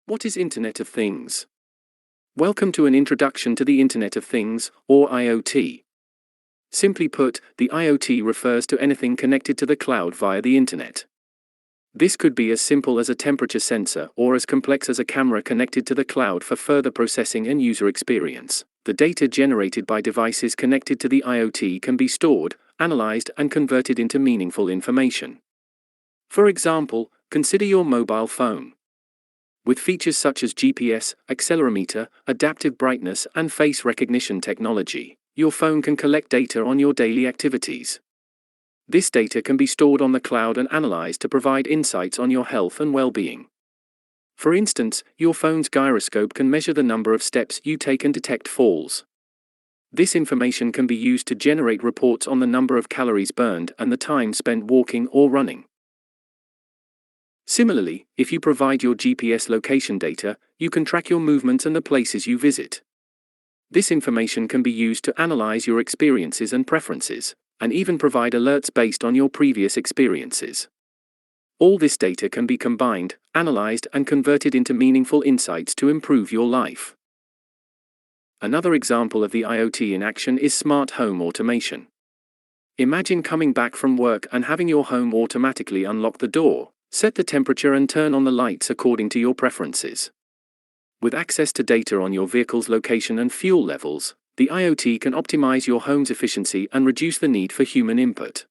What is Internet of Things? Welcome to an introduction to the Internet of Things, or IoT. Simply put, the IoT refers to anything connected to the cloud via the Internet. This could be as simple as a temperature sensor or as complex as a camera connected to the cloud for further processing and user experience. The data generated by devices connected to the IoT can be stored, analyzed, and converted into meaningful information. For example, consider your mobile phone. With features such as GPS, accelerometer, adaptive brightness, and face recognition technology, your phone can collect data on your daily activities. This data can be stored on the cloud and analyzed to provide insights on your health and well-being. For instance, your phone's gyroscope can measure the number of steps you take and detect falls. This information can be used to generate reports on the number of calories burned and the time spent walking or running. Similarly, if you provide your GPS location data, you can track your movements and the places you visit. This information can be used to analyze your experiences and preferences, and even provide alerts based on your previous experiences. All this data can be combined, analyzed, and converted into meaningful insights to improve your life. Another example of the IoT in action is smart home automation. Imagine coming back from work and having your home automatically unlock the door, set the temperature, and turn on the lights according to your preferences. With access to data on your vehicle's location and fuel levels, the IoT can optimize your home's efficiency and reduce the need for human input.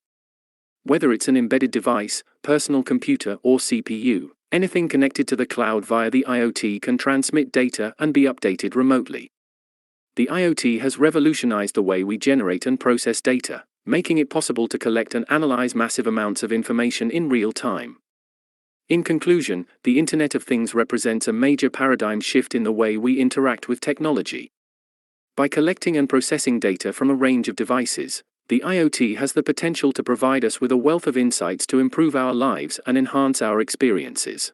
Whether it's an embedded device, personal computer, or CPU, anything connected to the cloud via the IoT can transmit data and be updated remotely. The IoT has revolutionized the way we generate and process data, making it possible to collect and analyze massive amounts of information in real time. In conclusion, the Internet of Things represents a major paradigm shift in the way we interact with technology. By collecting and processing data from a range of devices, the IoT has the potential to provide us with a wealth of insights to improve our lives and enhance our experiences.